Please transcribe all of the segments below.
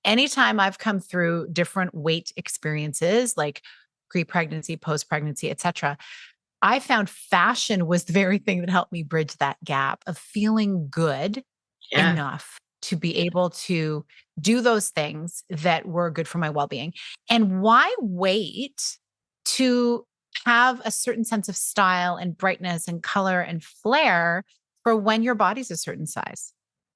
anytime I've come through different weight experiences, like pre-pregnancy, post-pregnancy, etc., I found fashion was the very thing that helped me bridge that gap of feeling good Yeah. enough to be able to do those things that were good for my well-being. And why wait to have a certain sense of style and brightness and color and flair for when your body's a certain size?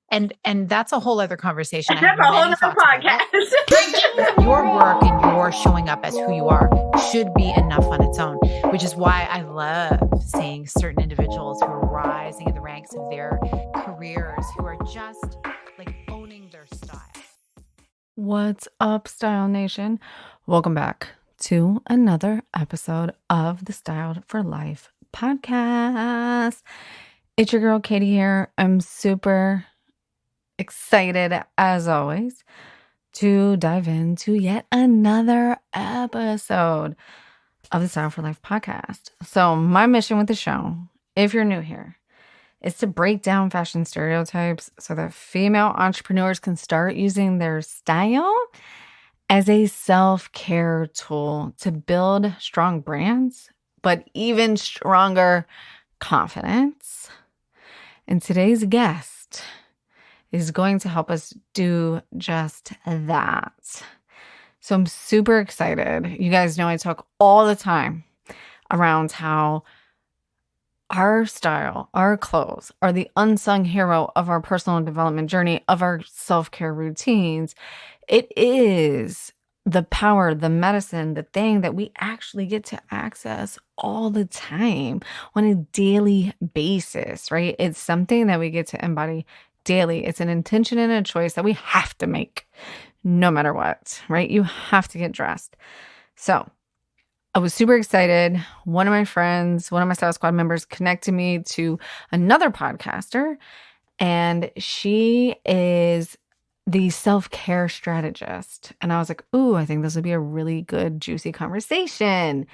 And that's a whole other conversation. I have That's a whole many nother thoughts about it. podcast. Your work and your showing up as who you are should be enough on its own, which is why I love seeing certain individuals who are rising in the ranks of their careers, who are just like owning their style. What's up, Style Nation? Welcome back to another episode of the Styled for Life podcast. It's your girl, Katie here. I'm super excited, as always, to dive into yet another episode of the Style for Life podcast. So my mission with the show, if you're new here, is to break down fashion stereotypes so that female entrepreneurs can start using their style as a self-care tool to build strong brands, but even stronger confidence. And today's guest is going to help us do just that. So I'm super excited. You guys know I talk all the time around how our style, our clothes are the unsung hero of our personal development journey, of our self-care routines. It is the power, the medicine, the thing that we actually get to access all the time on a daily basis, right? It's something that we get to embody daily. It's an intention and a choice that we have to make no matter what, right? You have to get dressed. So I was super excited. One of my friends, one of my Style Squad members connected me to another podcaster, and she is the self-care strategist. And I was like, ooh, I think this would be a really good, juicy conversation.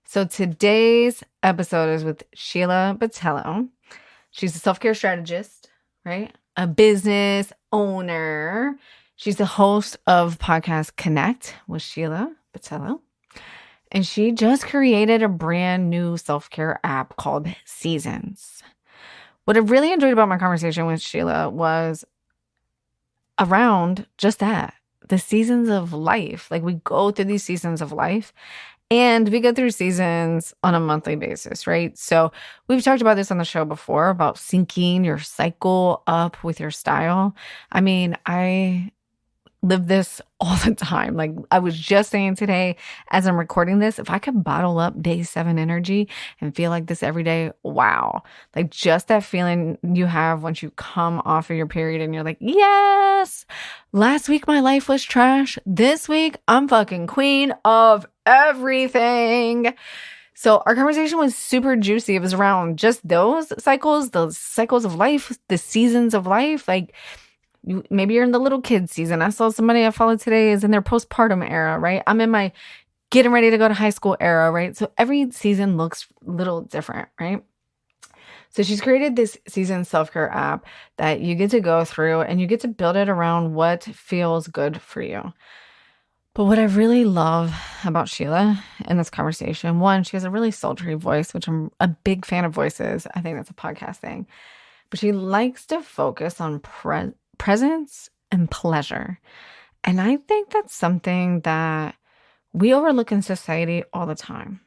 So today's episode is with Sheila Botelho. She's a self-care strategist, right? A business owner. She's the host of podcast Connect with Sheila Botelho. And she just created a brand new self-care app called Seasons. What I really enjoyed about my conversation with Sheila was around just that, the seasons of life. Like, we go through these seasons of life, and we go through seasons on a monthly basis, right? So we've talked about this on the show before, about syncing your cycle up with your style. I mean, I live this all the time. Like, I was just saying today, as I'm recording this, if I could bottle up day 7 energy and feel like this every day, wow. Like, just that feeling you have once you come off of your period and you're like, yes, last week my life was trash. This week I'm fucking queen of everything. So our conversation was super juicy. It was around just those cycles of life, the seasons of life. Like, maybe you're in the little kid season. I saw somebody I followed today is in their postpartum era, right? I'm in my getting ready to go to high school era, right? So every season looks a little different, right? So she's created this season self-care app that you get to go through, and you get to build it around what feels good for you. But what I really love about Sheila in this conversation, one, she has a really sultry voice, which I'm a big fan of voices. I think that's a podcast thing. But she likes to focus on presence and pleasure. And I think that's something that we overlook in society all the time.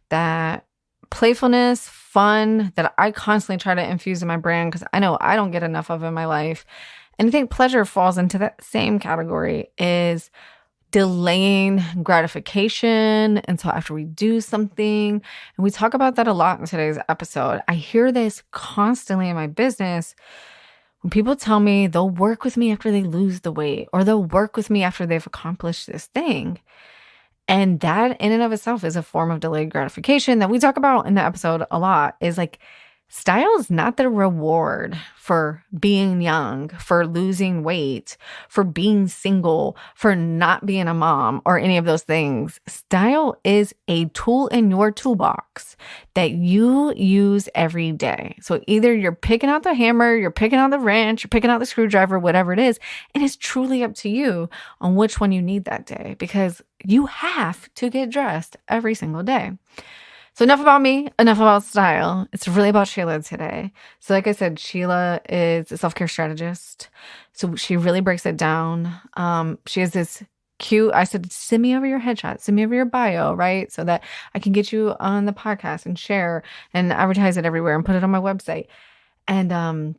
That playfulness, fun, that I constantly try to infuse in my brand because I know I don't get enough of in my life. And I think pleasure falls into that same category, is delaying gratification until after we do something. And we talk about that a lot in today's episode. I hear this constantly in my business. When people tell me they'll work with me after they lose the weight, or they'll work with me after they've accomplished this thing. And that in and of itself is a form of delayed gratification that we talk about in the episode a lot, is like Style is not the reward for being young, for losing weight, for being single, for not being a mom, or any of those things. Style is a tool in your toolbox that you use every day. So either you're picking out the hammer, you're picking out the wrench, you're picking out the screwdriver, whatever it is, and it's truly up to you on which one you need that day, because you have to get dressed every single day. So enough about me, enough about style. It's really about Sheila today. So like I said, Sheila is a self-care strategist. So she really breaks it down. She has this cute, I said, send me over your headshot, send me over your bio, right? So that I can get you on the podcast and share and advertise it everywhere and put it on my website. And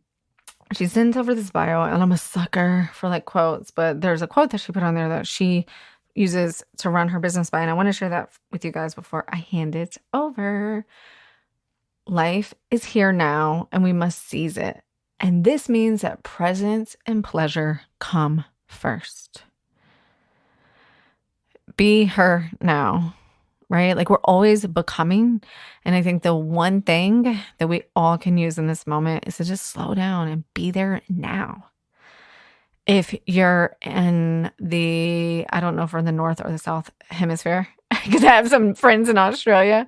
she sends over this bio, and I'm a sucker for like quotes, but there's a quote that she put on there that she uses to run her business by. And I want to share that with you guys before I hand it over. Life is here now, and we must seize it. And this means that presence and pleasure come first. Be her now, right? Like we're always becoming. And I think the one thing that we all can use in this moment is to just slow down and be there now. If you're in the, I don't know if we're in the North or the South hemisphere, because I have some friends in Australia.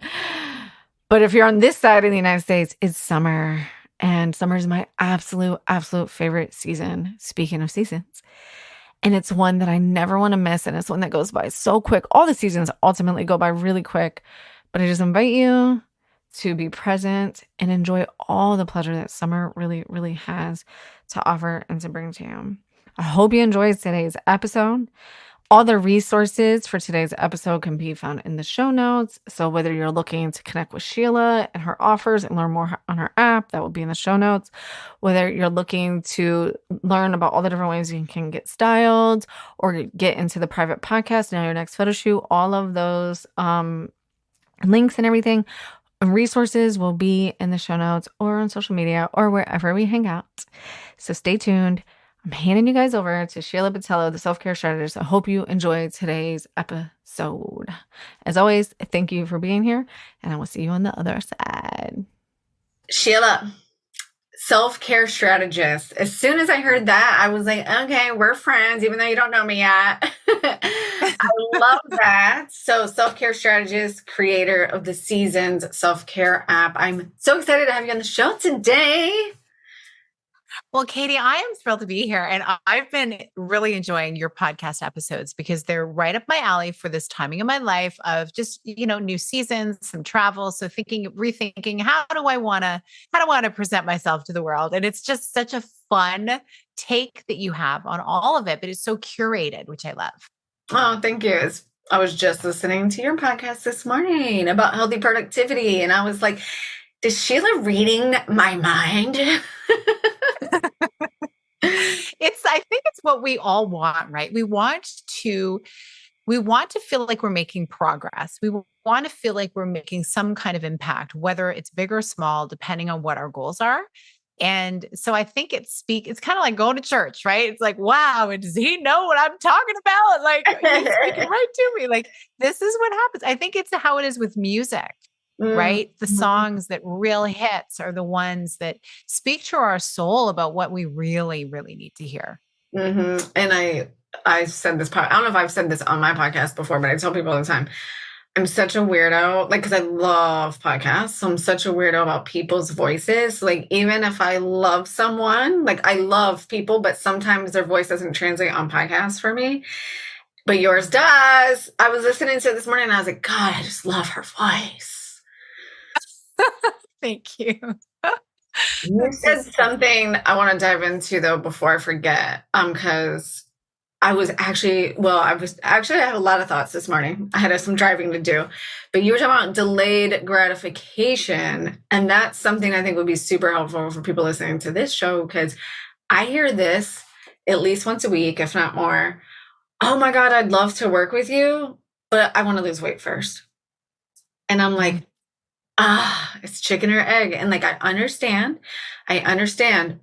But if you're on this side of the United States, it's summer. And summer is my absolute favorite season, speaking of seasons. And it's one that I never want to miss. And it's one that goes by so quick. All the seasons ultimately go by really quick. But I just invite you to be present and enjoy all the pleasure that summer really has to offer and to bring to you. I hope you enjoyed today's episode. All the resources for today's episode can be found in the show notes. So whether you're looking to connect with Sheila and her offers and learn more on her app, that will be in the show notes. Whether you're looking to learn about all the different ways you can get styled or get into the private podcast, know your next photo shoot, all of those links and everything, resources will be in the show notes or on social media or wherever we hang out. So stay tuned. I'm handing you guys over to Sheila Botelho, the self-care strategist. I hope you enjoyed today's episode. As always, thank you for being here, and I will see you on the other side. Sheila, self-care strategist. As soon as I heard that, I was like, okay, we're friends, even though you don't know me yet. I love that. So self-care strategist, creator of the Seasons self-care app. I'm so excited to have you on the show today. Well, Katie, I am thrilled to be here. And I've been really enjoying your podcast episodes because they're right up my alley for this timing of my life of just, new seasons, some travel. So rethinking, how do I want to present myself to the world? And it's just such a fun take that you have on all of it, but it's so curated, which I love. Oh, thank you. I was just listening to your podcast this morning about healthy productivity. And I was like, is Sheila reading my mind? I think it's what we all want, right? We want to feel like we're making progress. We want to feel like we're making some kind of impact, whether it's big or small, depending on what our goals are. And so I think it's kind of like going to church, right? It's like, wow, and does he know what I'm talking about? Like, he's speaking right to me. Like, this is what happens. I think it's how it is with music. Right? The songs that really hits are the ones that speak to our soul about what we really, really need to hear. Mm-hmm. And I said this, I don't know if I've said this on my podcast before, but I tell people all the time, I'm such a weirdo, like, cause I love podcasts. So I'm such a weirdo about people's voices. Like, even if I love someone, like I love people, but sometimes their voice doesn't translate on podcasts for me, but yours does. I was listening to it this morning and I was like, God, I just love her voice. Thank you. You said something I want to dive into though before I forget. Because I have a lot of thoughts this morning. I had some driving to do, but you were talking about delayed gratification, and that's something I think would be super helpful for people listening to this show, because I hear this at least once a week, if not more. Oh my God, I'd love to work with you, but I want to lose weight first. And I'm like, it's chicken or egg. And like, I understand,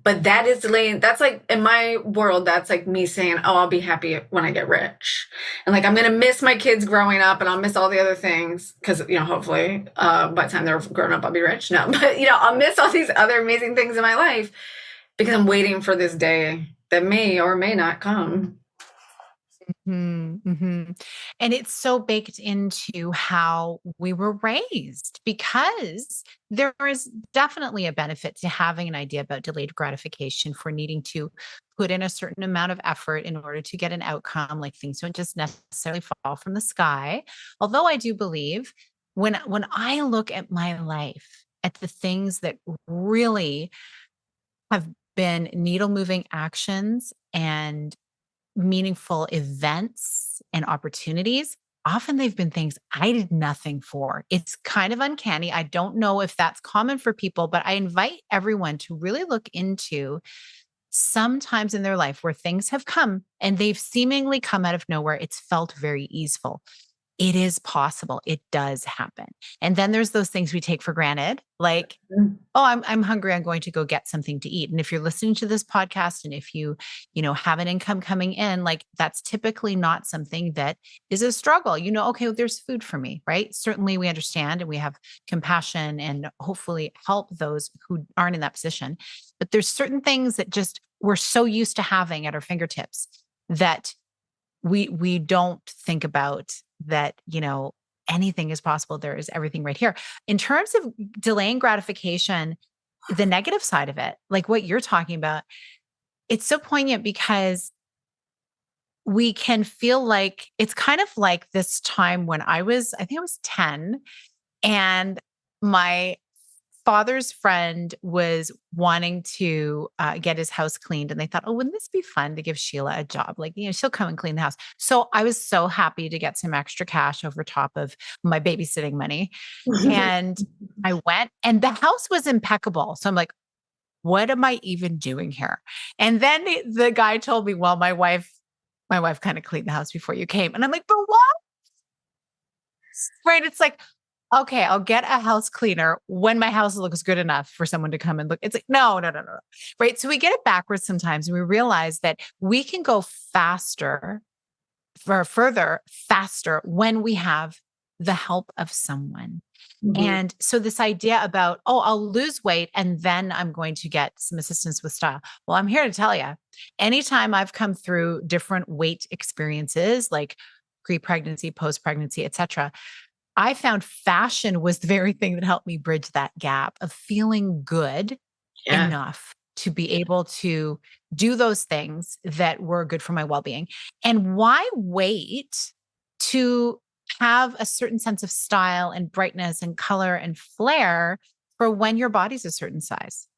but that is delaying. That's like, in my world, that's like me saying, oh, I'll be happy when I get rich. And like, I'm going to miss my kids growing up and I'll miss all the other things because, hopefully by the time they're grown up, I'll be rich. No, but, I'll miss all these other amazing things in my life because I'm waiting for this day that may or may not come. Mm-hmm. And it's so baked into how we were raised because there is definitely a benefit to having an idea about delayed gratification for needing to put in a certain amount of effort in order to get an outcome. Like things don't just necessarily fall from the sky. Although I do believe when I look at my life, at the things that really have been needle moving actions and meaningful events and opportunities, often they've been things I did nothing for. It's kind of uncanny. I don't know if that's common for people, but I invite everyone to really look into sometimes in their life where things have come and they've seemingly come out of nowhere. It's felt very easeful. It is possible. It does happen. And then there's those things we take for granted, like, oh, I'm hungry. I'm going to go get something to eat. And if you're listening to this podcast and if have an income coming in, like that's typically not something that is a struggle. Okay, well, there's food for me, right? Certainly we understand and we have compassion and hopefully help those who aren't in that position. But there's certain things that just we're so used to having at our fingertips that we don't think about that, anything is possible. There is everything right here. In terms of delaying gratification, the negative side of it, like what you're talking about, it's so poignant because we can feel like it's kind of like this time when I think I was 10 and my father's friend was wanting to get his house cleaned. And they thought, oh, wouldn't this be fun to give Sheila a job? Like, she'll come and clean the house. So I was so happy to get some extra cash over top of my babysitting money. And I went and the house was impeccable. So I'm like, what am I even doing here? And then the guy told me, well, my wife kind of cleaned the house before you came. And I'm like, but what? Right. It's like, okay, I'll get a house cleaner when my house looks good enough for someone to come and look. It's like, no. Right. So we get it backwards sometimes and we realize that we can go faster when we have the help of someone. Mm-hmm. And so this idea about, oh, I'll lose weight and then I'm going to get some assistance with style. Well, I'm here to tell you, anytime I've come through different weight experiences like pre-pregnancy, post-pregnancy, et cetera, I found fashion was the very thing that helped me bridge that gap of feeling good enough to be able to do those things that were good for my well-being. And why wait to have a certain sense of style and brightness and color and flair for when your body's a certain size?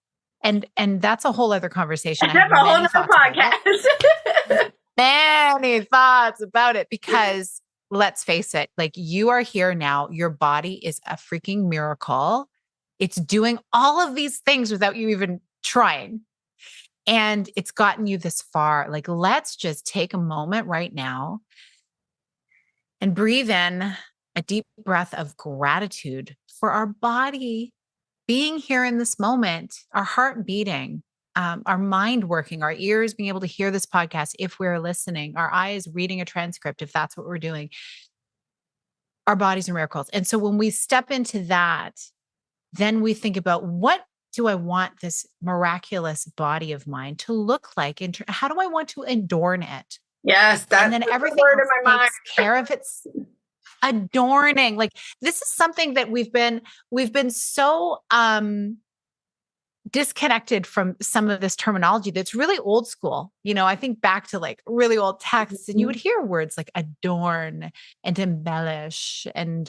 And that's a whole other conversation. That's a whole other podcast. Many thoughts about it because let's face it, like you are here now. Your body is a freaking miracle. It's doing all of these things without you even trying. And it's gotten you this far. Like, let's just take a moment right now and breathe in a deep breath of gratitude for our body being here in this moment, our heart beating, our mind working, our ears being able to hear this podcast if we're listening, our eyes reading a transcript if that's what we're doing. Our bodies are miracles. And so when we step into that, then we think about what do I want this miraculous body of mine to look like? And how do I want to adorn it? Yes, that's and then everything else takes care of its adorning. Like this is something that we've been so disconnected from some of this terminology that's really old school. I think back to like really old texts and you would hear words like adorn and embellish and,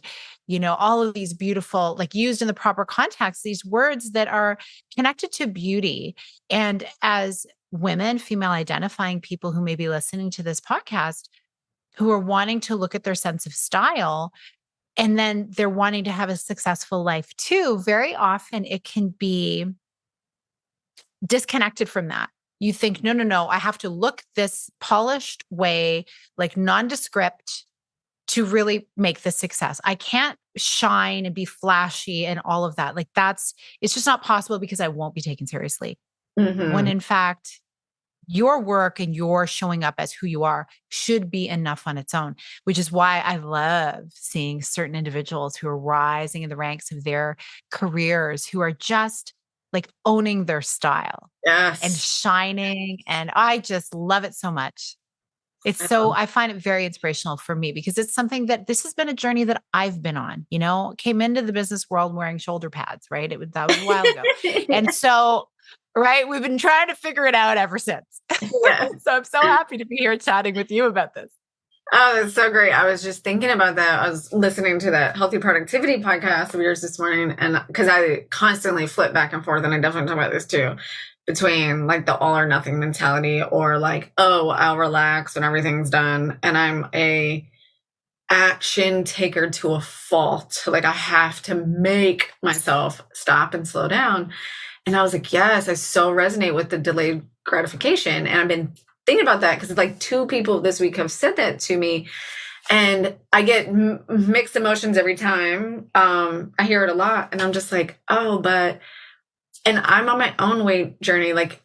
all of these beautiful, like used in the proper context, these words that are connected to beauty. And as women, female identifying people who may be listening to this podcast, who are wanting to look at their sense of style, and then they're wanting to have a successful life too, very often it can be disconnected from that. You think, no, I have to look this polished way, like nondescript to really make the success. I can't shine and be flashy and all of that. Like it's just not possible because I won't be taken seriously. Mm-hmm. When in fact, your work and your showing up as who you are should be enough on its own, which is why I love seeing certain individuals who are rising in the ranks of their careers, who are just like owning their style and Yes. shining. And I just love it so much. I find it very inspirational for me because it's something that this has been a journey that I've been on, came into the business world wearing shoulder pads, right? That was a while ago. And so, right, we've been trying to figure it out ever since. Yeah. So I'm so happy to be here chatting with you about this. Oh, that's so great. I was just thinking about that. I was listening to that healthy productivity podcast of yours this morning. And because I constantly flip back and forth, and I definitely talk about this too, between like the all or nothing mentality or like, oh, I'll relax when everything's done. And I'm a action taker to a fault. Like I have to make myself stop and slow down. And I was like, yes, I so resonate with the delayed gratification. And I've been thinking about that because it's like 2 people this week have said that to me. And I get mixed emotions every time. I hear it a lot. And I'm just like, oh, and I'm on my own weight journey. Like,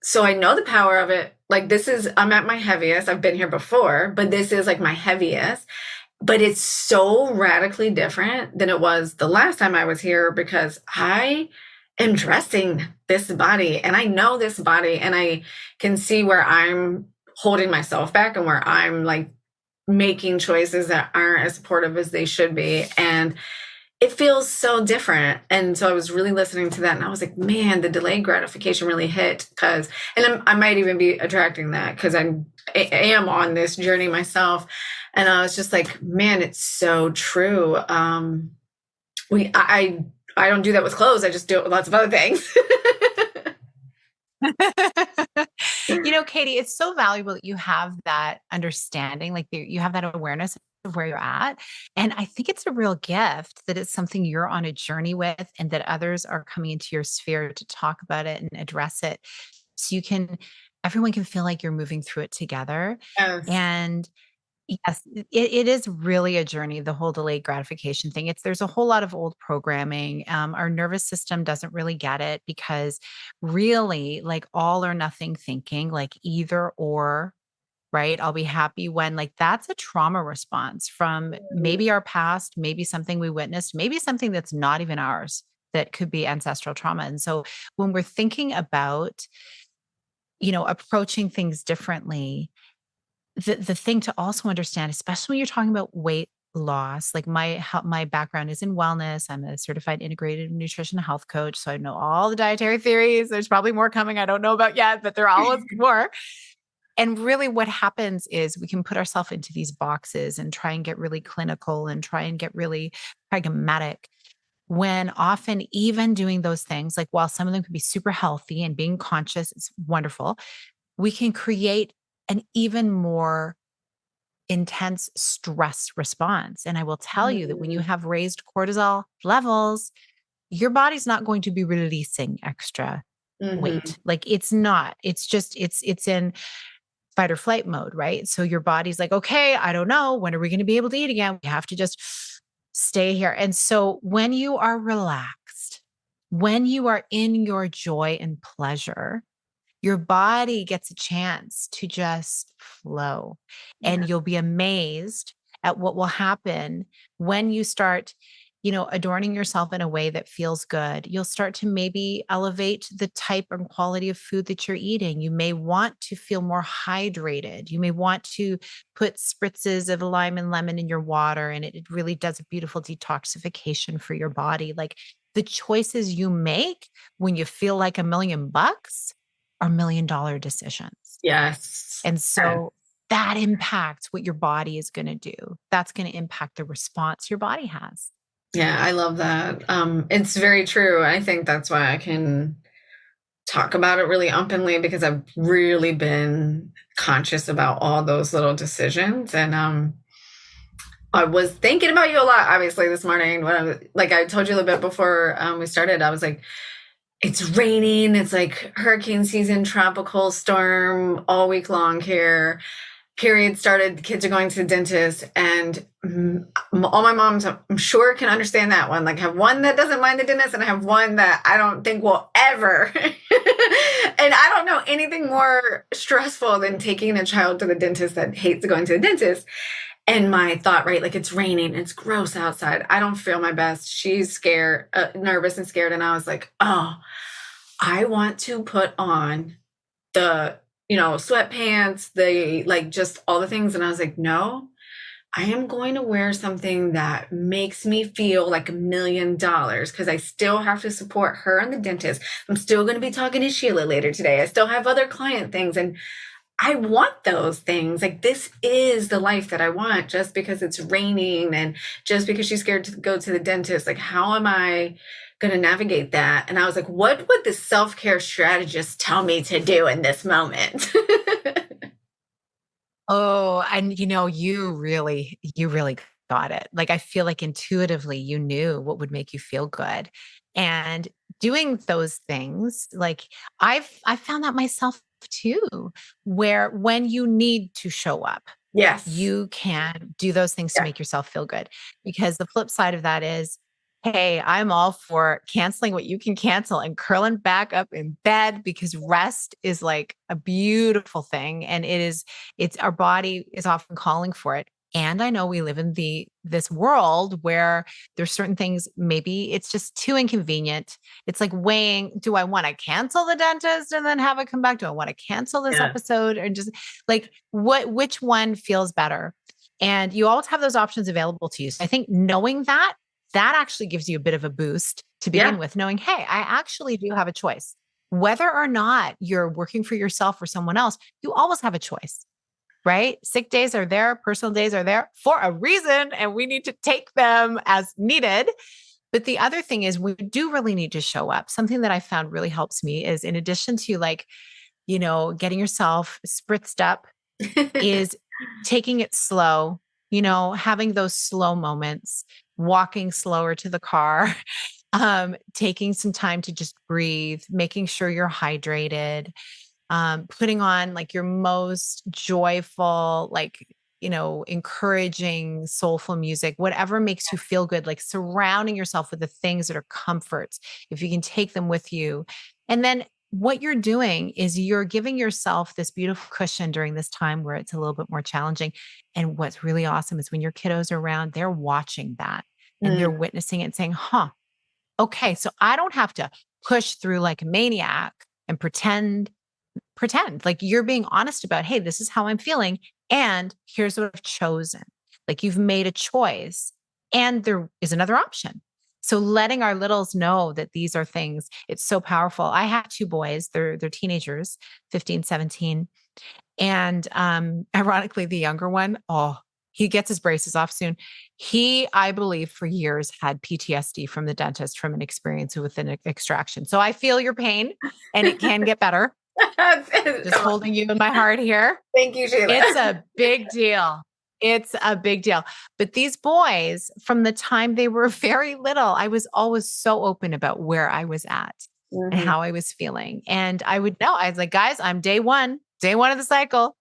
so I know the power of it. Like I'm at my heaviest. I've been here before, but this is like my heaviest. But it's so radically different than it was the last time I was here because I am dressing this body and I know this body and I can see where I'm holding myself back and where I'm like making choices that aren't as supportive as they should be. And it feels so different. And so I was really listening to that and I was like, man, the delayed gratification really hit I might even be attracting that because I am on this journey myself. And I was just like, man, it's so true. I don't do that with clothes. I just do it with lots of other things. Katie, it's so valuable that you have that understanding, like you have that awareness of where you're at. And I think it's a real gift that it's something you're on a journey with and that others are coming into your sphere to talk about it and address it. So everyone can feel like you're moving through it together. Yes. And yes, it is really a journey, the whole delayed gratification thing. There's a whole lot of old programming. Our nervous system doesn't really get it because really like all or nothing thinking, like either or, right? I'll be happy when like that's a trauma response from maybe our past, maybe something we witnessed, maybe something that's not even ours that could be ancestral trauma. And so when we're thinking about, approaching things differently, the thing to also understand, especially when you're talking about weight loss, like my background is in wellness. I'm a certified integrated nutrition health coach. So I know all the dietary theories. There's probably more coming I don't know about yet, but there always more. And really what happens is we can put ourselves into these boxes and try and get really clinical and try and get really pragmatic when often even doing those things, like while some of them can be super healthy and being conscious, it's wonderful. We can create an even more intense stress response. And I will tell you that when you have raised cortisol levels, your body's not going to be releasing extra weight. Like it's not, it's in fight or flight mode, right? So your body's like, okay, I don't know. When are we going to be able to eat again? We have to just stay here. And so when you are relaxed, when you are in your joy and pleasure, your body gets a chance to just flow. And you'll be amazed at what will happen when you start, adorning yourself in a way that feels good. You'll start to maybe elevate the type and quality of food that you're eating. You may want to feel more hydrated. You may want to put spritzes of lime and lemon in your water, and it really does a beautiful detoxification for your body. Like the choices you make when you feel like $1,000,000 are $1,000,000 decisions. Yes. And so that impacts what your body is going to do. That's going to impact the response your body has. Yeah, I love that. It's very true. I think that's why I can talk about it really openly because I've really been conscious about all those little decisions. And I was thinking about you a lot, obviously, this morning. When I told you a little bit before we started, I was like, it's raining. It's like hurricane season, tropical storm all week long here. period started, the kids are going to the dentist, and all my moms, I'm sure, can understand that one. Like, I have one that doesn't mind the dentist, and I have one that I don't think will ever. And I don't know anything more stressful than taking a child to the dentist that hates going to the dentist. And my thought, right, like, it's raining, it's gross outside, I don't feel my best. She's scared, nervous and scared. And I was like, oh, I want to put on the, sweatpants, like, just all the things. And I was like, no, I am going to wear something that makes me feel like $1,000,000, because I still have to support her and the dentist. I'm still going to be talking to Sheila later today. I still have other client things, and I want those things. Like, this is the life that I want. Just because it's raining and just because she's scared to go to the dentist, like, how am I going to navigate that? And I was like, what would the self-care strategist tell me to do in this moment? Oh, and you really got it. Like, I feel like intuitively you knew what would make you feel good. And doing those things, like, I've found that myself too, where when you need to show up, Yes. you can do those things to make yourself feel good. Because the flip side of that is, hey, I'm all for canceling what you can cancel and curling back up in bed, because rest is like a beautiful thing. And it's our body is often calling for it. And I know we live in this world where there's certain things, maybe it's just too inconvenient. It's like weighing, do I want to cancel the dentist and then have it come back? Do I want to cancel this episode? Or just like, which one feels better? And you always have those options available to you. So I think knowing that actually gives you a bit of a boost to begin with, knowing, hey, I actually do have a choice. Whether or not you're working for yourself or someone else, you always have a choice, right? Sick days are there, personal days are there for a reason, and we need to take them as needed. But the other thing is, we do really need to show up. Something that I found really helps me is, in addition to, like, getting yourself spritzed up, is taking it slow, having those slow moments, walking slower to the car, taking some time to just breathe, making sure you're hydrated, putting on like your most joyful, like, encouraging, soulful music, whatever makes you feel good, like surrounding yourself with the things that are comforts, if you can take them with you. And then what you're doing is you're giving yourself this beautiful cushion during this time where it's a little bit more challenging. And what's really awesome is when your kiddos are around, they're watching that and they're witnessing it and saying, okay, so I don't have to push through like a maniac and pretend, like, you're being honest about, hey, this is how I'm feeling. And here's what I've chosen. Like, you've made a choice and there is another option. So letting our littles know that these are things, it's so powerful. I have 2 boys, they're teenagers, 15, 17. And ironically, the younger one, he gets his braces off soon. He, I believe, for years had PTSD from the dentist from an experience with an extraction. So I feel your pain, and it can get better. Just holding you in my heart here. Thank you, Sheila. It's a big deal. It's a big deal. But these boys, from the time they were very little, I was always so open about where I was at and how I was feeling. And I would know, I was like, guys, I'm day one of the cycle.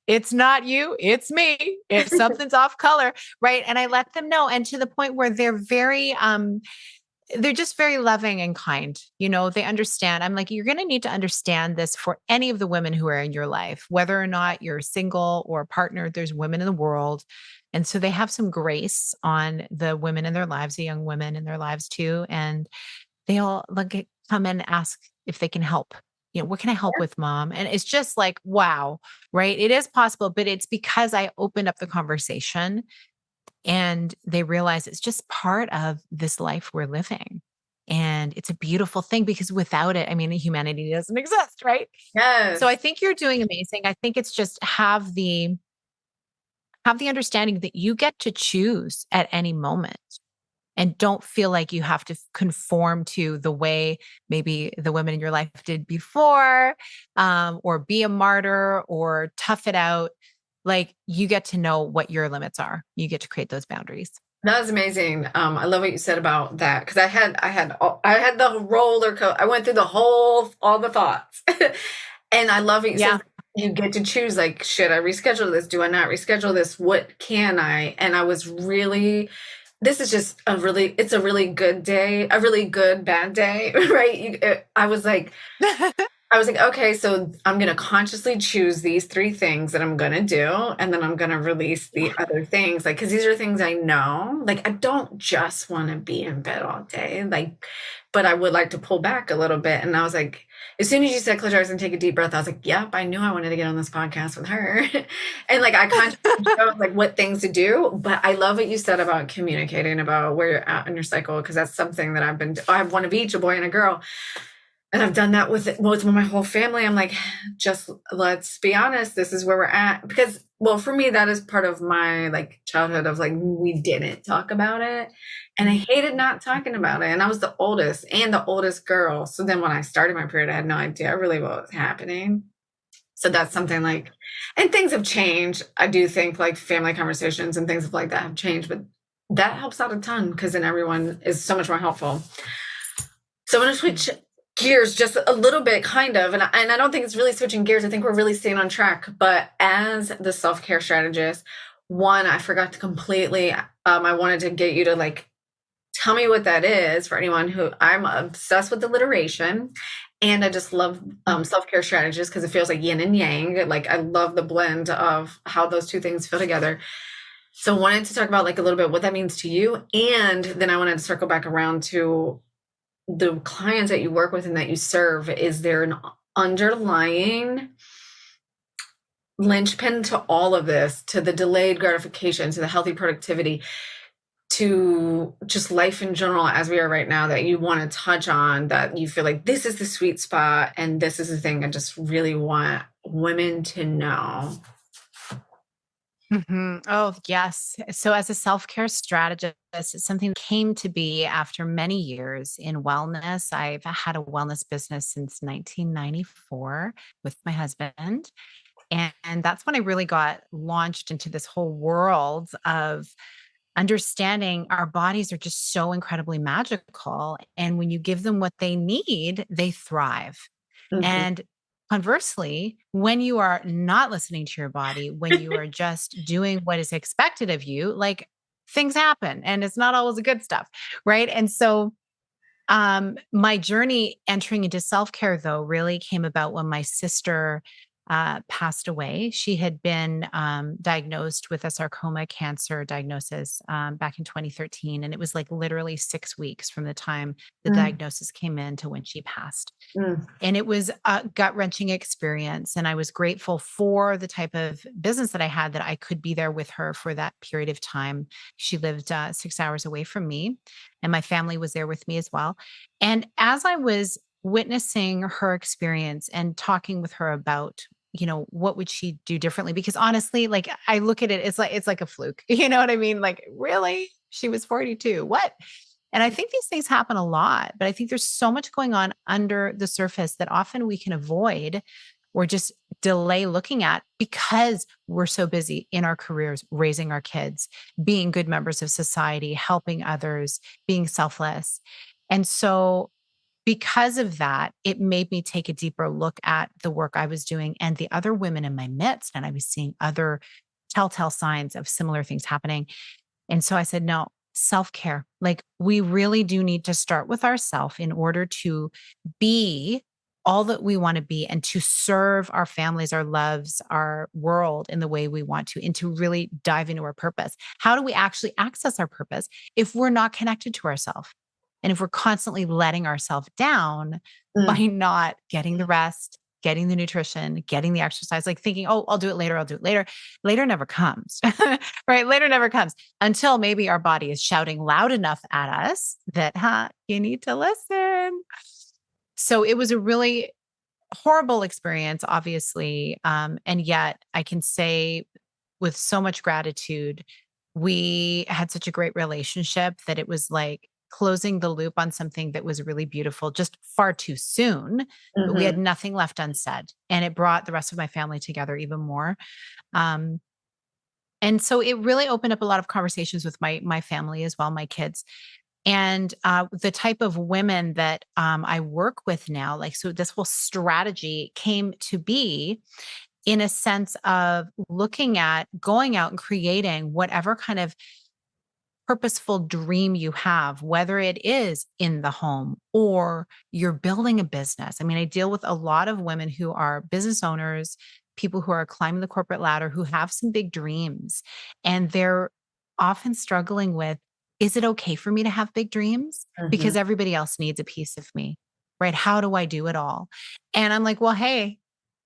It's not you, it's me. If something's off color, right? And I let them know. And to the point where they're just very loving and kind. They understand. I'm like, you're going to need to understand this for any of the women who are in your life, whether or not you're single or partnered, there's women in the world. And so they have some grace on the women in their lives, the young women in their lives too. And they'll come and ask if they can help. What can I help with, mom? And it's just like, wow, right? It is possible, but it's because I opened up the conversation. And they realize it's just part of this life we're living. And it's a beautiful thing, because without it, I mean, humanity doesn't exist, right? Yes. So I think you're doing amazing. I think it's just have the understanding that you get to choose at any moment, and don't feel like you have to conform to the way maybe the women in your life did before, or be a martyr or tough it out. Like, you get to know what your limits are. You get to create those boundaries. That was amazing. I love what you said about that, because I had the roller coaster. I went through all the thoughts, and I love what you said. you get to choose, like, should I reschedule this? Do I not reschedule this? What can I? And I was really, this is just it's a really good day, a really good bad day, right? I was like, okay, so I'm going to consciously choose these three things that I'm going to do. And then I'm going to release the other things. Like, cause these are things I know, like, I don't just want to be in bed all day. Like, but I would like to pull back a little bit. And I was like, as soon as you said close your eyes and take a deep breath, I was like, yep, I knew I wanted to get on this podcast with her. And like, I consciously chose like what things to do. But I love what you said about communicating about where you're at in your cycle. Cause that's something that I have one of each, a boy and a girl. And I've done that with my whole family. I'm like, just let's be honest. This is where we're at. Because, well, for me, that is part of my like childhood of like, we didn't talk about it. And I hated not talking about it. And I was the oldest and the oldest girl. So then when I started my period, I had no idea really what was happening. So that's something like, and things have changed. I do think like family conversations and things like that have changed, but that helps out a ton because then everyone is so much more helpful. So I'm going to switch gears just a little bit, kind of, and I don't think it's really switching gears. I think we're really staying on track. But as the self-care strategist, one, I forgot to completely, I wanted to get you to like, tell me what that is for anyone who, I'm obsessed with alliteration. And I just love self-care strategists because it feels like yin and yang. Like I love the blend of how those two things feel together. So I wanted to talk about like a little bit what that means to you. And then I wanted to circle back around to the clients that you work with and that you serve. Is there an underlying linchpin to all of this, to the delayed gratification, to the healthy productivity, to just life in general as we are right now, that you want to touch on, that you feel like this is the sweet spot and this is the thing I just really want women to know? Mm-hmm. Oh, yes. So, as a self care strategist, it's something that came to be after many years in wellness. I've had a wellness business since 1994 with my husband. And that's when I really got launched into this whole world of understanding our bodies are just so incredibly magical. And when you give them what they need, they thrive. Mm-hmm. And conversely, when you are not listening to your body, when you are just doing what is expected of you, like things happen and it's not always the good stuff. Right. And so my journey entering into self-care though really came about when my sister passed away. She had been diagnosed with a sarcoma cancer diagnosis back in 2013. And it was like literally 6 weeks from the time the diagnosis came in to when she passed. And it was a gut-wrenching experience. And I was grateful for the type of business that I had, that I could be there with her for that period of time. She lived 6 hours away from me, and my family was there with me as well. And as I was witnessing her experience and talking with her about, what would she do differently? Because honestly, like I look at it, it's like a fluke. You know what I mean? Like, really? She was 42. What? And I think these things happen a lot, but I think there's so much going on under the surface that often we can avoid or just delay looking at because we're so busy in our careers, raising our kids, being good members of society, helping others, being selfless. And so because of that, it made me take a deeper look at the work I was doing and the other women in my midst. And I was seeing other telltale signs of similar things happening. And so I said, no, self-care. Like we really do need to start with ourselves in order to be all that we want to be and to serve our families, our loves, our world in the way we want to, and to really dive into our purpose. How do we actually access our purpose if we're not connected to ourselves? And if we're constantly letting ourselves down by not getting the rest, getting the nutrition, getting the exercise, like thinking, oh, I'll do it later. I'll do it later. Later never comes, right? Later never comes until maybe our body is shouting loud enough at us that, you need to listen. So it was a really horrible experience, obviously. And yet I can say with so much gratitude, we had such a great relationship that it was like closing the loop on something that was really beautiful, just far too soon, but we had nothing left unsaid. And it brought the rest of my family together even more. And so it really opened up a lot of conversations with my family as well, my kids. And the type of women that I work with now, like, so this whole strategy came to be in a sense of looking at going out and creating whatever kind of purposeful dream you have, whether it is in the home or you're building a business. I mean, I deal with a lot of women who are business owners, people who are climbing the corporate ladder, who have some big dreams, and they're often struggling with, is it okay for me to have big dreams? Mhm. Because everybody else needs a piece of me, right? How do I do it all? And I'm like, well, hey,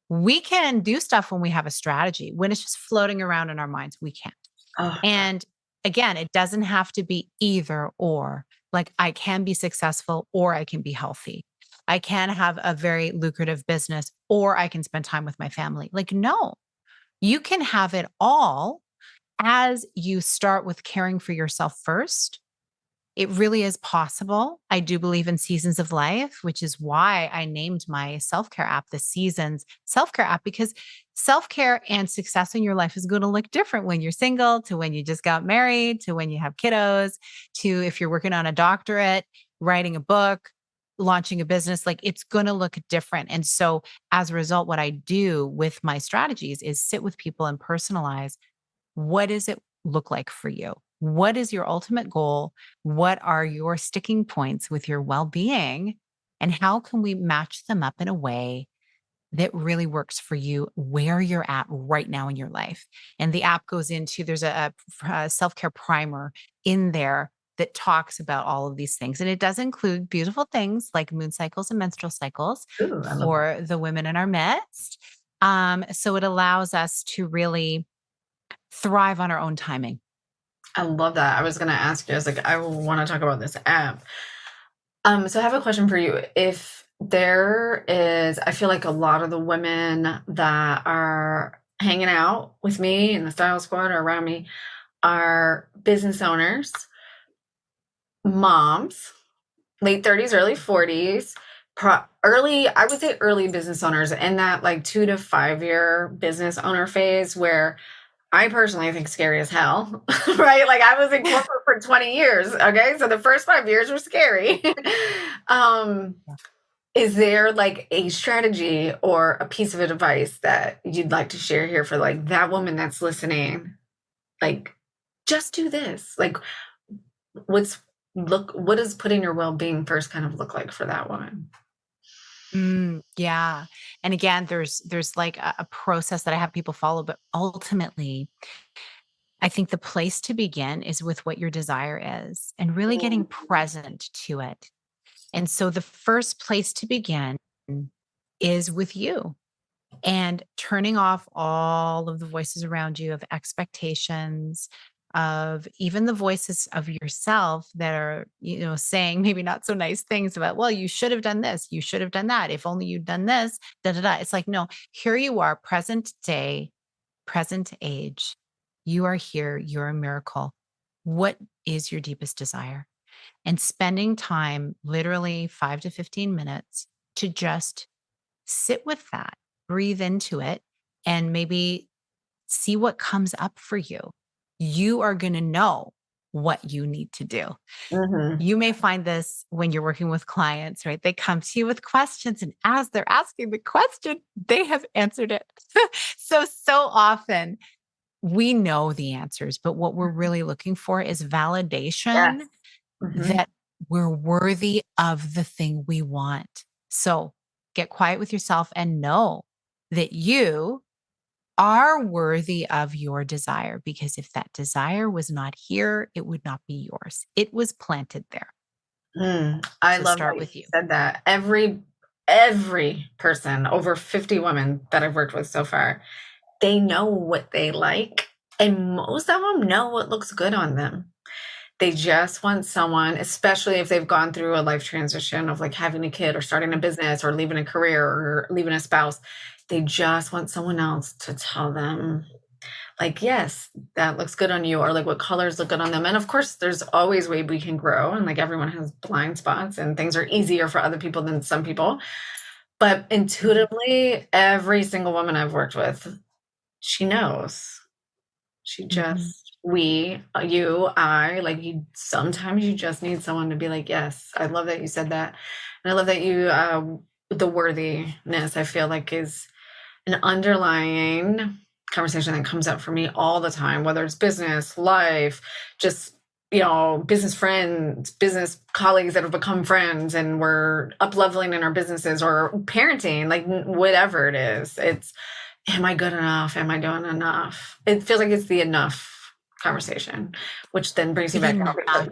we can do stuff when we have a strategy. When it's just floating around in our minds, we can't. Oh, And again, it doesn't have to be either or. Like I can be successful or I can be healthy. I can have a very lucrative business or I can spend time with my family. Like, no, you can have it all as you start with caring for yourself first. It really is possible. I do believe in seasons of life, which is why I named my self care app the Seasons Self Care app, because self care and success in your life is going to look different when you're single, to when you just got married, to when you have kiddos, to if you're working on a doctorate, writing a book, launching a business. Like it's going to look different. And so as a result, what I do with my strategies is sit with people and personalize, what does it look like for you? What is your ultimate goal? What are your sticking points with your well being? And how can we match them up in a way that really works for you where you're at right now in your life? And the app goes into, there's a self care primer in there that talks about all of these things. And it does include beautiful things like moon cycles and menstrual cycles ooh, I love that. for the women in our midst. So it allows us to really thrive on our own timing. I love that. I was going to ask you, I was like, I want to talk about this app. So I have a question for you. If there is, I feel like a lot of the women that are hanging out with me in the style squad or around me are business owners, moms, late 30s, early 40s, early, I would say early business owners in that like 2 to 5 year business owner phase where I personally think scary as hell, right? Like I was in corporate for 20 years. Okay. So the first 5 years were scary. um, is there like a strategy or a piece of advice that you'd like to share here for like that woman that's listening? Like, just do this. Like, what does putting your well-being first kind of look like for that woman? Yeah. And again, there's like a process that I have people follow, but ultimately, I think the place to begin is with what your desire is and really getting Mm, present to it. And so the first place to begin is with you and turning off all of the voices around you of expectations, of even the voices of yourself that are, saying maybe not so nice things about, well, you should have done this, you should have done that. If only you'd done this, da da da. It's like, no, here you are, present day, present age. You are here, you're a miracle. What is your deepest desire? And spending time, literally 5 to 15 minutes, to just sit with that, breathe into it, and maybe see what comes up for you. You are going to know what you need to do. mhm. You may find this when you're working with clients, right? They come to you with questions, and as they're asking the question, they have answered it. So often we know the answers, but what we're really looking for is Yes. validation Mhm. that we're worthy of the thing we want. So get quiet with yourself and know that you are worthy of your desire, because if that desire was not here, it would not be yours. It was planted there. I So love start that you with you. said that. Every person, over 50 women that I've worked with so far, they know what they like, and most of them know what looks good on them. They just want someone, especially if they've gone through a life transition of like having a kid or starting a business or leaving a career or leaving a spouse. They just want someone else to tell them, like, yes, that looks good on you, or like what colors look good on them. And of course, there's always way we can grow, and like everyone has blind spots, and things are easier for other people than some people. But intuitively, every single woman I've worked with, she knows. She Mhm. just, you, I, like you, sometimes you just need someone to be like, yes, I love that you said that. And I love that you, the worthiness, I feel like is an underlying conversation that comes up for me all the time, whether it's business, life, just, business friends, business colleagues that have become friends and we're up leveling in our businesses, or parenting, like whatever it is. It's, am I good enough? Am I doing enough? It feels like it's the enough conversation, which then brings me back to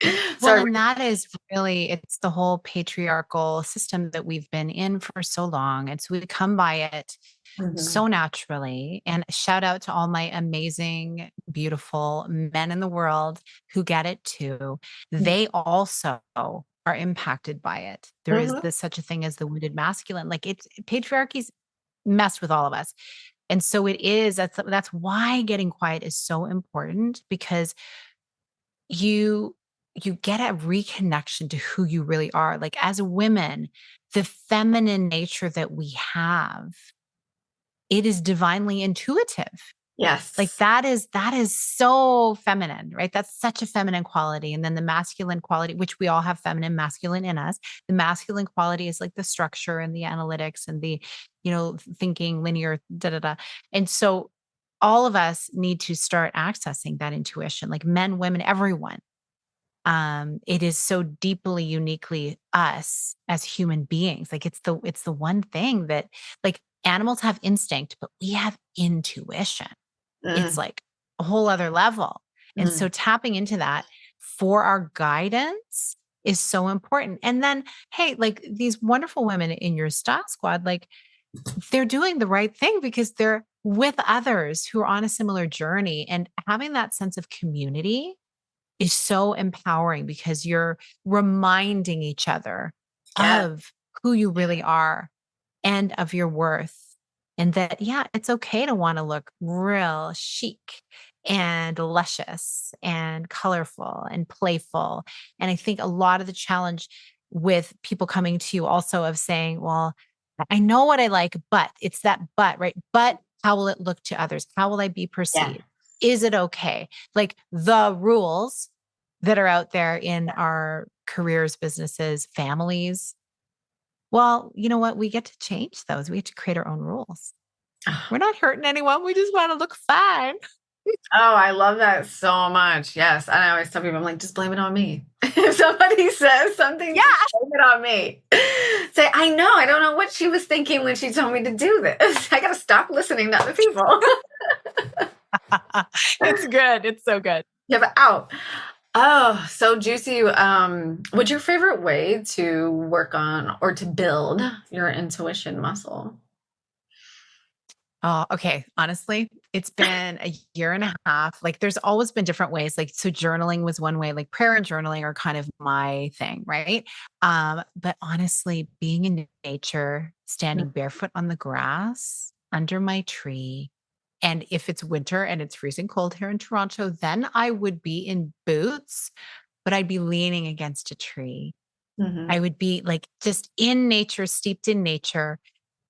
Well, sorry. and that is really, it's the whole patriarchal system that we've been in for so long. And so we come by it Mhm. so naturally. And shout out to all my amazing, beautiful men in the world who get it too. They also are impacted by it. There is Mhm. this such a thing as the wounded masculine. Like it's patriarchy's messed with all of us. And so it is, that's why getting quiet is so important, because you you get a reconnection to who you really are. Like as women, the feminine nature that we have, it is divinely intuitive. Like Yes. that is so feminine, right? That's such a feminine quality. And then the masculine quality, which we all have feminine, masculine in us. The masculine quality is like the structure and the analytics and the, thinking linear, da da da. And so all of us need to start accessing that intuition, like men, women, everyone. It is so deeply uniquely us as human beings. Like it's the one thing that, like, animals have instinct, but we have intuition. It's Mm, like a whole other level. And so mm. tapping into that for our guidance is so important. And then, hey, like these wonderful women in your style squad, like they're doing the right thing because they're with others who are on a similar journey, and having that sense of community is so empowering because you're reminding each other Yeah. of who you really are and of your worth. And that, yeah, it's okay to want to look real chic and luscious and colorful and playful. And I think a lot of the challenge with people coming to you also of saying, well, I know what I like, but it's that but, right? But how will it look to others? How will I be Yeah. perceived? Is it okay? Like the rules that are out there in our careers, businesses, families. Well, you know what? We get to change those. We get to create our own rules. We're not hurting anyone. We just want to look fine. Oh, I love that so much. Yes. And I always tell people, I'm like, just blame it on me. If somebody says something, Yeah. just blame it on me. Say, I know, I don't know what she was thinking when she told me to do this. I got to stop listening to other people. It's good. It's so good. You have it out. Oh, so juicy. What's your favorite way to work on or to build your intuition muscle? Oh, okay. Honestly, it's been a year and a half. Like, there's always been different ways. Like, so journaling was one way, like prayer and journaling are kind of my thing, right? But honestly, being in nature, standing barefoot on the grass under my tree, and if it's winter and it's freezing cold here in Toronto, then I would be in boots, but I'd be leaning against a tree. I Mm-hmm. would be like just in nature, steeped in nature,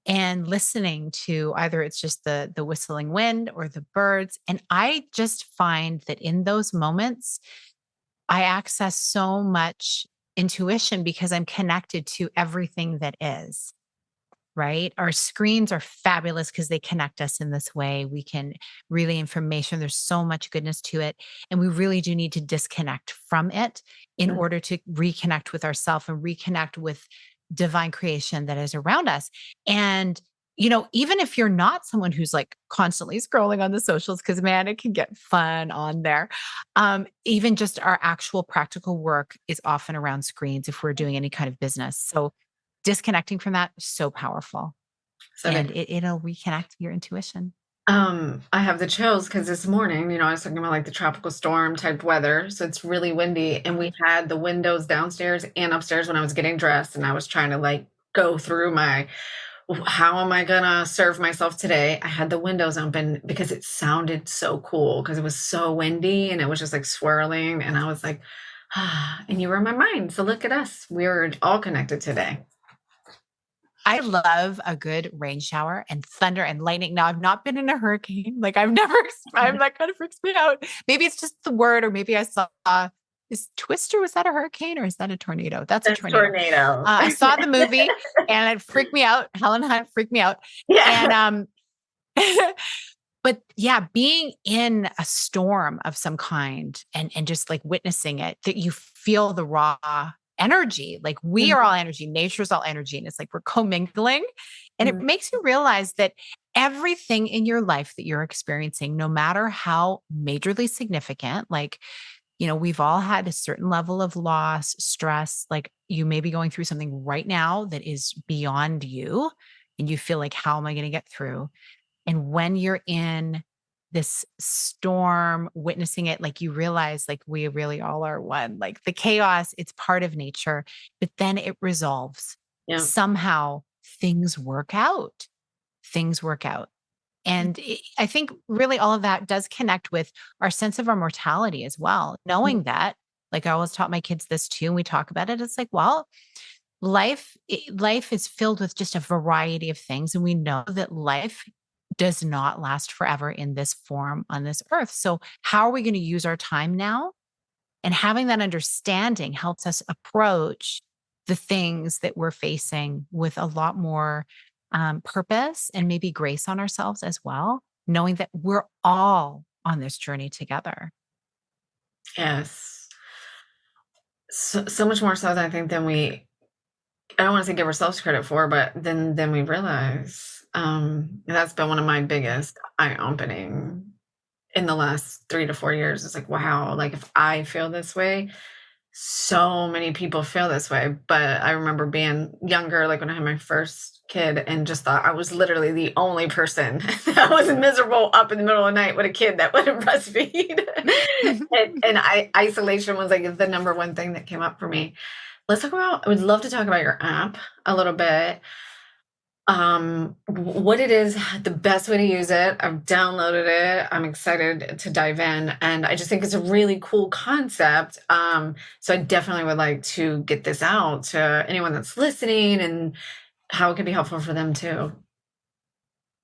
and listening to either it's just the whistling wind or the birds. And I just find that in those moments, I access so much intuition because I'm connected to everything that is. Right? Our screens are fabulous because they connect us in this way. We can relay information. There's so much goodness to it. And we really do need to disconnect from it in order to reconnect with ourselves and reconnect with divine creation that is around us. And, even if you're not someone who's like constantly scrolling on the socials, because man, it can get fun on there. Even just our actual practical work is often around screens if we're doing any kind of business. So disconnecting from that is so powerful, So and good. it'll reconnect your intuition. I have the chills because this morning, I was talking about like the tropical storm type weather. So it's really windy. And we had the windows downstairs and upstairs when I was getting dressed. And I was trying to like go through how am I gonna serve myself today? I had the windows open because it sounded so cool because it was so windy and it was just like swirling. And I was like, and you were in my mind. So look at us. We're all connected today. I love a good rain shower and thunder and lightning. Now, I've not been in a hurricane. Like I've never, I'm that kind of freaks me out. Maybe it's just the word, or maybe I saw is Twister, was that a hurricane or is that a tornado? That's a That's tornado. tornado. I saw the movie and it freaked me out. Helen Hunt freaked me out. Yeah. And but yeah, being in a storm of some kind and just like witnessing it, that you feel the raw energy. Like we are all energy, nature's all energy. And it's like we're commingling. And it makes you realize that everything in your life that you're experiencing, no matter how majorly significant, like, we've all had a certain level of loss, stress, like you may be going through something right now that is beyond you. And you feel like, how am I going to get through? And when you're in this storm, witnessing it, like you realize, like we really all are one. Like the chaos, it's part of nature, but then it resolves. Yeah. Somehow things work out. Things work out. And I think really all of that does connect with our sense of our mortality as well. Knowing that, like I always taught my kids this too, and we talk about it. It's like, well, life is filled with just a variety of things. And we know that life does not last forever in this form on this earth. So how are we going to use our time now? And having that understanding helps us approach the things that we're facing with a lot more purpose and maybe grace on ourselves as well, knowing that we're all on this journey together. Yes. So much more so than I think I don't want to say give ourselves credit for, but then we realize that's been one of my biggest eye-opening in the last 3 to 4 years. It's like, wow, like if I feel this way, so many people feel this way. But I remember being younger, like when I had my first kid, and just thought I was literally the only person that was miserable up in the middle of the night with a kid that wouldn't breastfeed. Isolation was like the number one thing that came up for me. I would love to talk about your app a little bit. What it is, the best way to use it. I've downloaded it. I'm excited to dive in. And I just think it's a really cool concept. So I definitely would like to get this out to anyone that's listening and how it can be helpful for them too.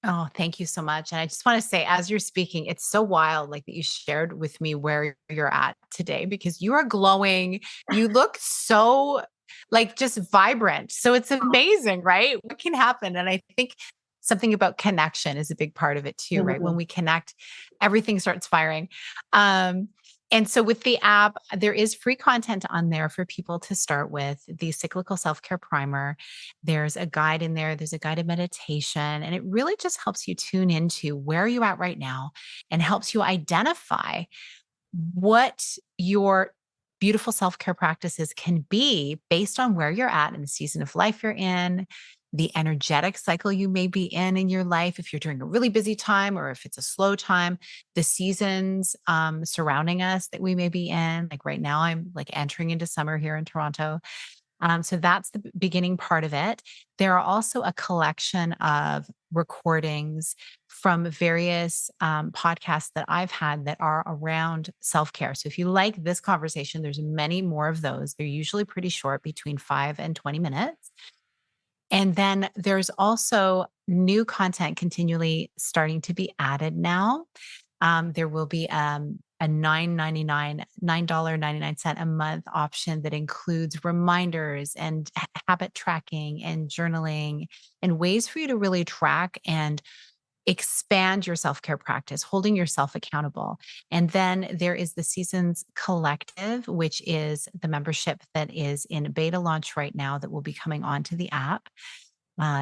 Oh, thank you so much. And I just want to say, as you're speaking, it's so wild, like that you shared with me where you're at today, because you are glowing. You look so like just vibrant. So it's amazing, right? What can happen? And I think something about connection is a big part of it too, right? When we connect, everything starts firing. And so with the app, there is free content on there for people to start with. The cyclical self-care primer. There's a guide in there. There's a guided meditation. And it really just helps you tune into where are you at right now and helps you identify what your beautiful self-care practices can be based on where you're at in the season of life you're in, the energetic cycle you may be in your life, if you're during a really busy time or if it's a slow time, the seasons surrounding us that we may be in. Like right now, I'm like entering into summer here in Toronto. So that's the beginning part of it. There are also a collection of recordings from various podcasts that I've had that are around self-care. So if you like this conversation, there's many more of those. They're usually pretty short, between 5 and 20 minutes. And then there's also new content continually starting to be added now. There will be a $9.99 a month option that includes reminders and habit tracking and journaling and ways for you to really track and expand your self-care practice, holding yourself accountable. And then there is the Seasons Collective, which is the membership that is in beta launch right now that will be coming onto the app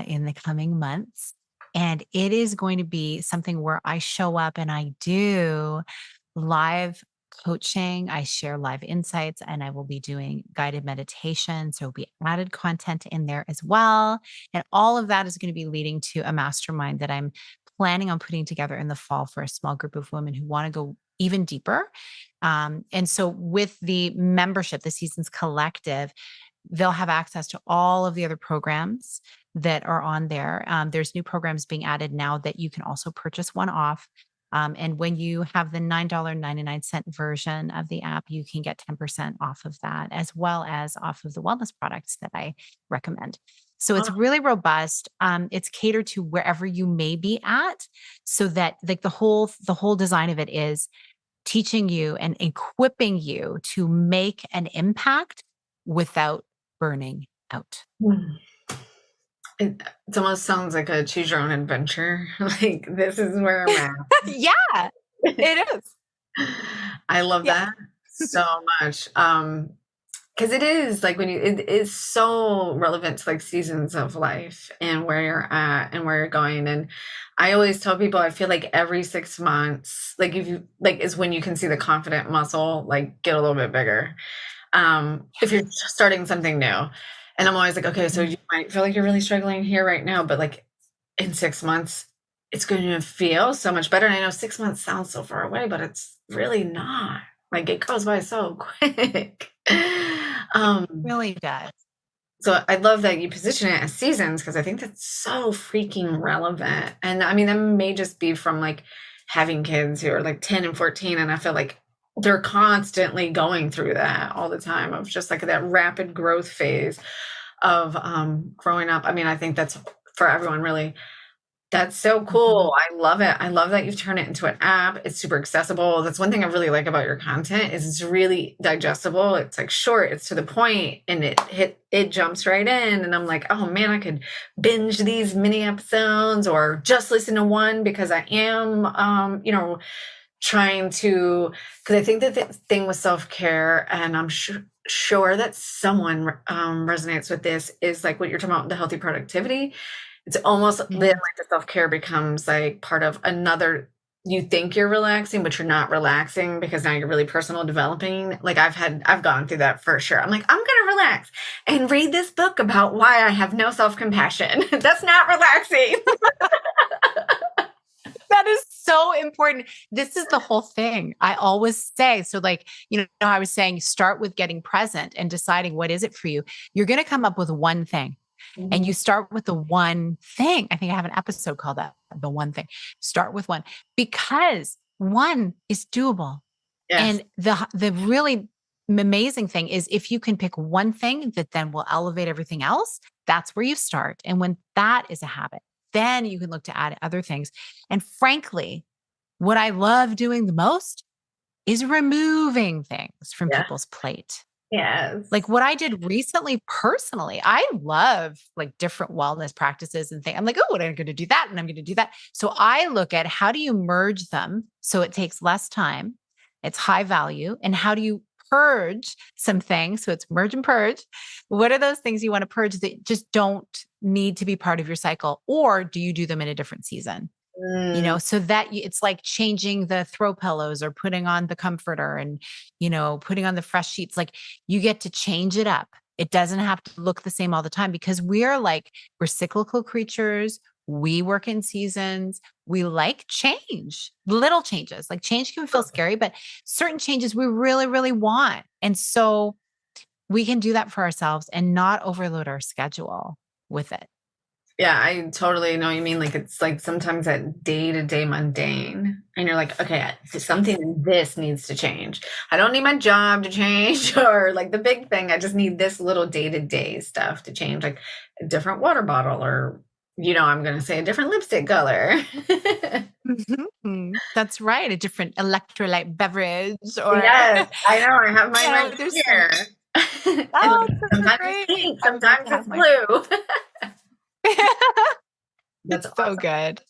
in the coming months. And it is going to be something where I show up and I do live coaching. I share live insights and I will be doing guided meditation. So it'll be added content in there as well. And all of that is going to be leading to a mastermind that I'm planning on putting together in the fall for a small group of women who want to go even deeper. And so with the membership, the Seasons Collective, they'll have access to all of the other programs that are on there. There's new programs being added now that you can also purchase one off. And when you have the $9.99 version of the app, you can get 10% off of that, as well as off of the wellness products that I recommend. So it's really robust. It's catered to wherever you may be at, so that like the whole design of it is teaching you and equipping you to make an impact without burning out. It almost sounds like a choose your own adventure. Like, this is where I'm at. Yeah, it is. I love Yeah. that so much. Because it is like it is so relevant to like seasons of life and where you're at and where you're going. And I always tell people, I feel like every 6 months, like if you like is when you can see the confident muscle like get a little bit bigger. If you're starting something new. And I'm always like, okay, so you might feel like you're really struggling here right now, but like in 6 months, it's going to feel so much better. And I know 6 months sounds so far away, but it's really not. Like, it goes by so quick. It really does. So I love that you position it as seasons, because I think that's so freaking relevant. And I mean, that may just be from like having kids who are like 10 and 14. And I feel like they're constantly going through that all the time, of just like that rapid growth phase of growing up. I mean, I think that's for everyone, really. That's so cool. I love it. I love that you've turned it into an app. It's super accessible. That's one thing I really like about your content, is it's really digestible. It's like short, it's to the point, and it jumps right in. And I'm like, oh man, I could binge these mini episodes or just listen to one, because I am, trying to, because I think that the thing with self-care, and I'm sure that someone resonates with this, is like what you're talking about, the healthy productivity. It's almost then like the self-care becomes like part of another, you think you're relaxing, but you're not relaxing, because now you're really personal developing. Like I've gone through that for sure. I'm like, I'm going to relax and read this book about why I have no self-compassion. That's not relaxing. That is so important. This is the whole thing. I always say, so like, I was saying, start with getting present and deciding what is it for you. You're going to come up with one thing. And you start with the one thing. I think I have an episode called that, the one thing. Start with one, because one is doable. Yes. And the really amazing thing is, if you can pick one thing that then will elevate everything else, that's where you start. And when that is a habit, then you can look to add other things. And frankly, what I love doing the most is removing things from people's plate. Yes. Like what I did recently, personally, I love like different wellness practices and things. I'm like, oh, I'm going to do that, and I'm going to do that. So I look at, how do you merge them so it takes less time, it's high value, and how do you purge some things so it's merge and purge? What are those things you want to purge that just don't need to be part of your cycle, or do you do them in a different season? So that it's like changing the throw pillows or putting on the comforter and, putting on the fresh sheets. Like, you get to change it up. It doesn't have to look the same all the time, because we're cyclical creatures. We work in seasons. We like change, little changes. Like, change can feel scary, but certain changes we really, really want. And so we can do that for ourselves and not overload our schedule with it. Yeah, I totally know what you mean. Like, it's like sometimes that day-to-day mundane, and you're like, okay, something in this needs to change. I don't need my job to change or like the big thing. I just need this little day-to-day stuff to change, like a different water bottle, or, I'm going to say a different lipstick color. That's right. A different electrolyte beverage. Or yes, I know. I have mine right here. Oh, sometimes it's pink, sometimes it's blue. That's so awesome. good.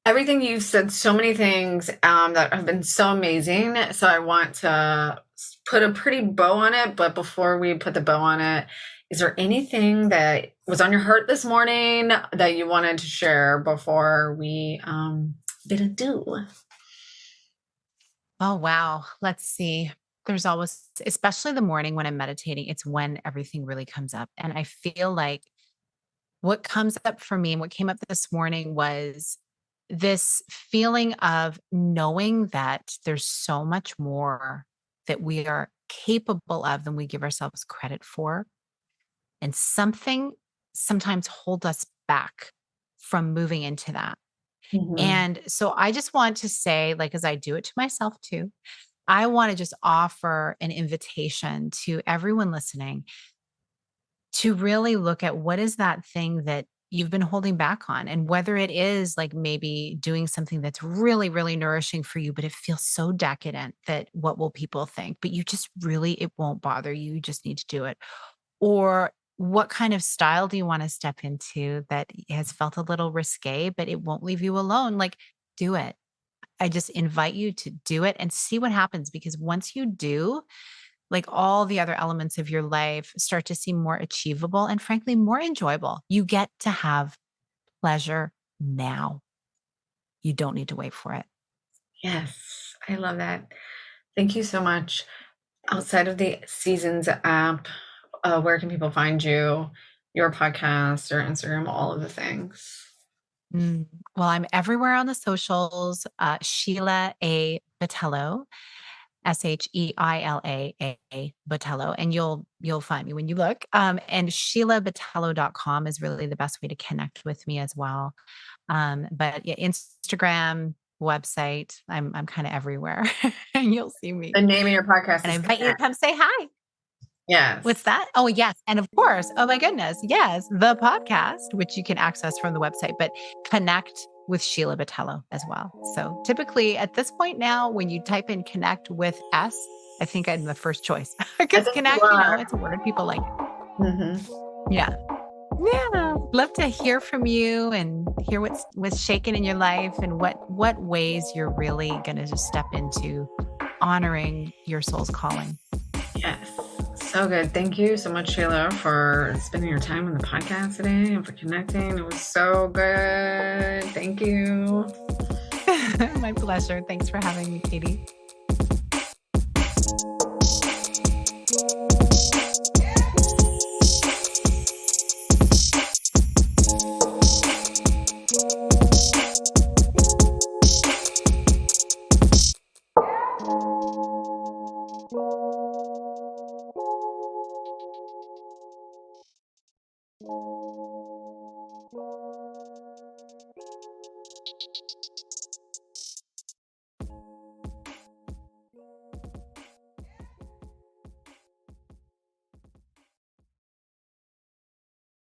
Everything you've said, so many things that have been so amazing. So I want to put a pretty bow on it. But before we put the bow on it, is there anything that was on your heart this morning that you wanted to share before we bid adieu? Oh, wow. Let's see. There's always, especially the morning when I'm meditating, it's when everything really comes up. And I feel like what comes up for me, and what came up this morning, was this feeling of knowing that there's so much more that we are capable of than we give ourselves credit for. And something sometimes holds us back from moving into that. And so I just want to say, like, as I do it to myself too, I want to just offer an invitation to everyone listening to really look at, what is that thing that you've been holding back on. And whether it is like maybe doing something that's really, really nourishing for you, but it feels so decadent that what will people think? But you just really, it won't bother you. You just need to do it. Or what kind of style do you want to step into that has felt a little risque, but it won't leave you alone? Like, do it. I just invite you to do it and see what happens, because once you do, like all the other elements of your life start to seem more achievable and frankly more enjoyable. You get to have pleasure now. You don't need to wait for it. Yes, I love that. Thank you so much. Outside of the Seasons app, where can people find you, your podcast, your Instagram, all of the things? Well, I'm everywhere on the socials. Sheila A. Botelho, Sheila Botelho, and you'll find me when you look. And SheilaBotelho.com is really the best way to connect with me as well. But yeah, Instagram, website, I'm kind of everywhere, and you'll see me. The name of your podcast And I is invite you to come say hi. Yes. What's that? Oh, yes. And of course, oh my goodness, yes, the podcast, which you can access from the website, but connect with Sheila Botelho as well. So typically at this point now, when you type in connect with S, I think I'm the first choice because connect, it's a word people like. Yeah. Yeah. Love to hear from you and hear what's shaking in your life and what ways you're really going to just step into honoring your soul's calling. Yes. So good. Thank you so much, Sheila, for spending your time on the podcast today and for connecting. It was so good. Thank you. My pleasure. Thanks for having me, Katie.